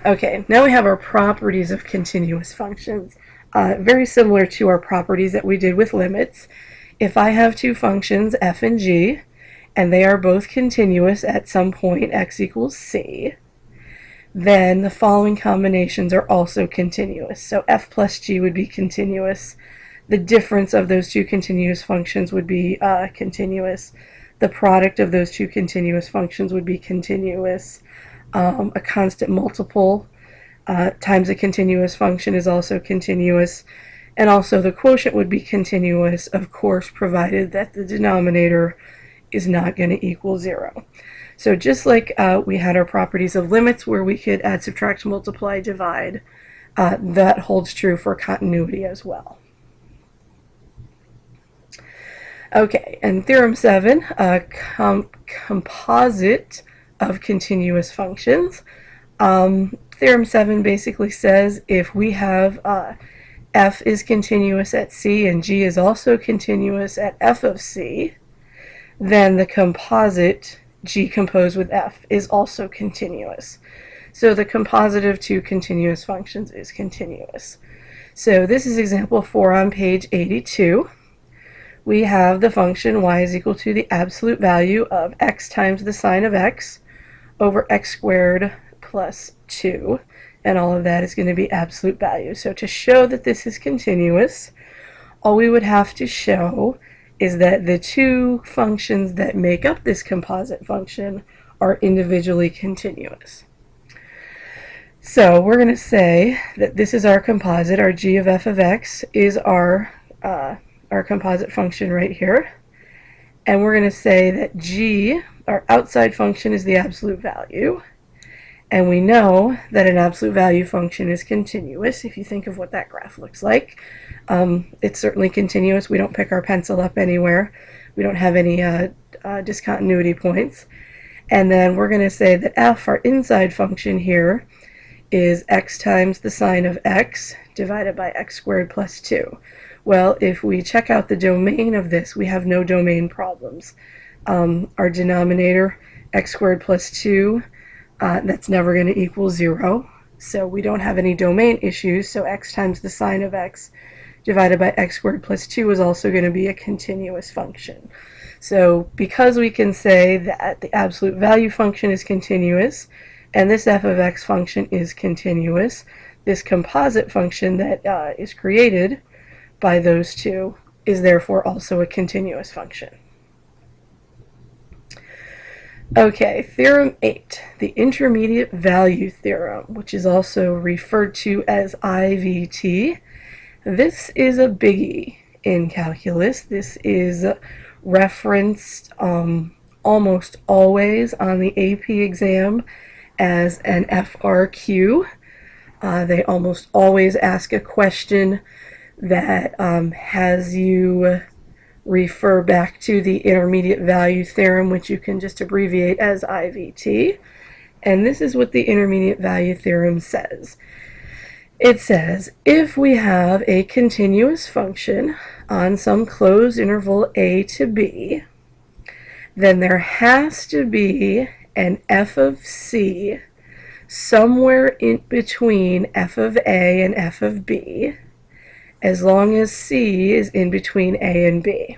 Okay, now we have our properties of continuous functions. Very similar to our properties that we did with limits. If I have two functions, f and g, and they are both continuous at some point x equals c, then the following combinations are also continuous. So f plus g would be continuous. The difference of those two continuous functions would be continuous. The product of those two continuous functions would be continuous. A constant multiple times a continuous function is also continuous. And also the quotient would be continuous, of course, provided that the denominator is not going to equal 0. So just like we had our properties of limits where we could add, subtract, multiply, divide, that holds true for continuity as well. Okay, and theorem 7, composite of continuous functions. Theorem 7 basically says if we have f is continuous at c and g is also continuous at f of c, then the composite g composed with f is also continuous. So the composite of two continuous functions is continuous. So this is example 4 on page 82. We have the function y is equal to the absolute value of x times the sine of x over x squared plus 2, and all of that is going to be absolute value. So to show that this is continuous, all we would have to show is that the two functions that make up this composite function are individually continuous. So we're going to say that this is our composite. Our g of f of x is our composite function right here. And we're going to say that g, our outside function, is the absolute value. And we know that an absolute value function is continuous. If you think of what that graph looks like, it's certainly continuous. We don't pick our pencil up anywhere. We don't have any discontinuity points. And then we're going to say that f, our inside function here, is x times the sine of x divided by x squared plus 2. Well, if we check out the domain of this, we have no domain problems. Our denominator, x squared plus 2, that's never going to equal 0. So we don't have any domain issues. So x times the sine of x divided by x squared plus 2 is also going to be a continuous function. So because we can say that the absolute value function is continuous, and this f of x function is continuous, this composite function that is created by those two is therefore also a continuous function. Okay, theorem 8, the intermediate value theorem, which is also referred to as IVT. This is a biggie in calculus. This is referenced almost always on the AP exam as an FRQ. They almost always ask a question that has you refer back to the intermediate value theorem, which you can just abbreviate as IVT. And this is what the intermediate value theorem says. It says, if we have a continuous function on some closed interval a to b, then there has to be an f of c somewhere in between f of a and f of b, as long as c is in between a and b.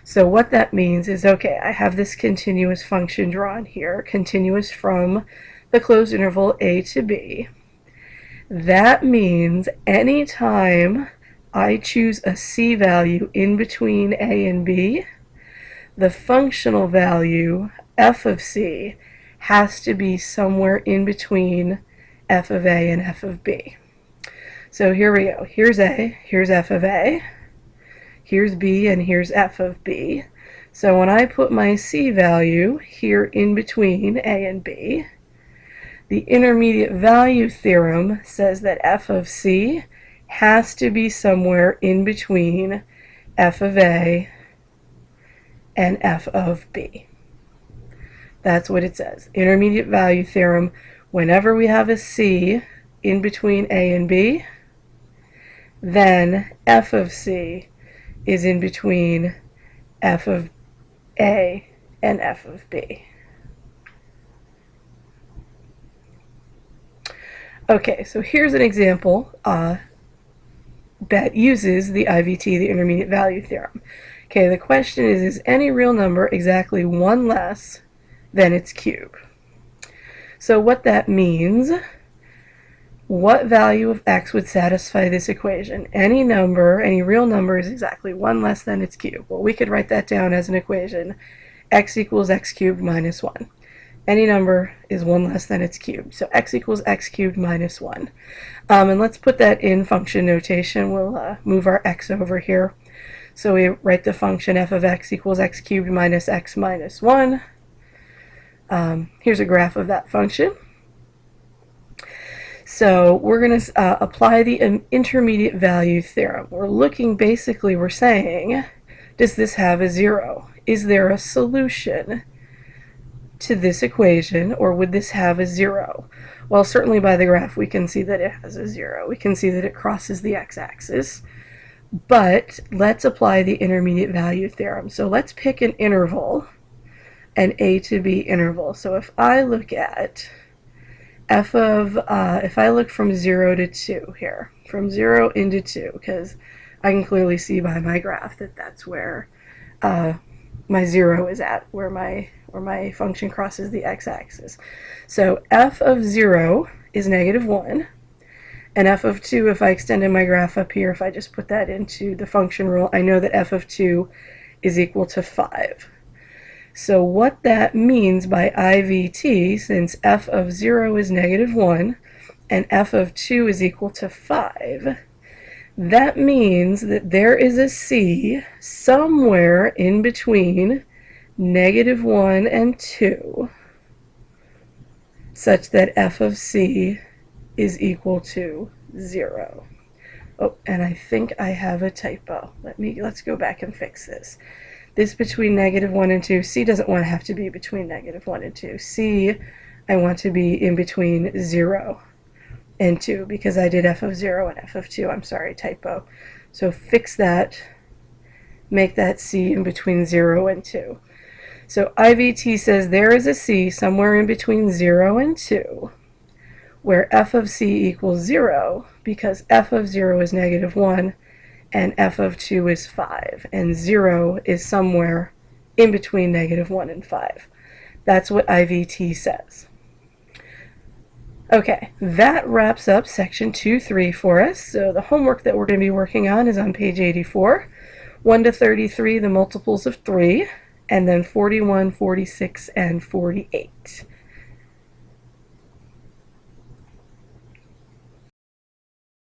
So what that means is, okay, I have this continuous function drawn here, continuous from the closed interval a to b. That means anytime I choose a c value in between a and b, the functional value, f of c, has to be somewhere in between f of a and f of b. So here we go. Here's a, here's f of a, here's b, and here's f of b. So when I put my c value here in between a and b, the intermediate value theorem says that f of c has to be somewhere in between f of a and f of b. That's what it says. Intermediate value theorem, whenever we have a c in between a and b, then f of c is in between f of a and f of b. Okay, so here's an example that uses the IVT, the intermediate value theorem. Okay, the question is any real number exactly one less than its cube? So what that means, what value of x would satisfy this equation? Any number, any real number is exactly one less than its cube. Well, we could write that down as an equation, x equals x cubed minus 1. Any number is one less than its cube. So x equals x cubed minus 1. And let's put that in function notation. We'll move our x over here. So we write the function f of x equals x cubed minus x minus 1. Here's a graph of that function. So we're going to apply the intermediate value theorem. We're saying, does this have a 0? Is there a solution to this equation, or would this have a 0? Well, certainly by the graph we can see that it has a 0. We can see that it crosses the x-axis. But let's apply the intermediate value theorem. So let's pick an interval, an a to b interval. So if I look at if I look from 0 to 2 here, from 0 into 2, because I can clearly see by my graph that that's where my 0 is at, where my function crosses the x-axis. So f of 0 is negative 1, and f of 2, if I extended my graph up here, if I just put that into the function rule, I know that f of 2 is equal to 5. So what that means by IVT, since f of 0 is negative 1 and f of 2 is equal to 5, that means that there is a c somewhere in between negative 1 and 2, such that f of c is equal to 0. Oh, and I think I have a typo. Let's go back and fix this. This between negative 1 and 2, c doesn't want to have to be between negative 1 and 2. c, I want to be in between 0 and 2, because I did f of 0 and f of 2. I'm sorry, typo. So fix that, make that c in between 0 and 2. So IVT says there is a c somewhere in between 0 and 2, where f of c equals 0, because f of 0 is negative 1, and f of 2 is 5, and 0 is somewhere in between negative 1 and 5. That's what IVT says. Okay, that wraps up section 2.3 for us. So the homework that we're going to be working on is on page 84. 1 to 33, the multiples of 3, and then 41, 46, and 48.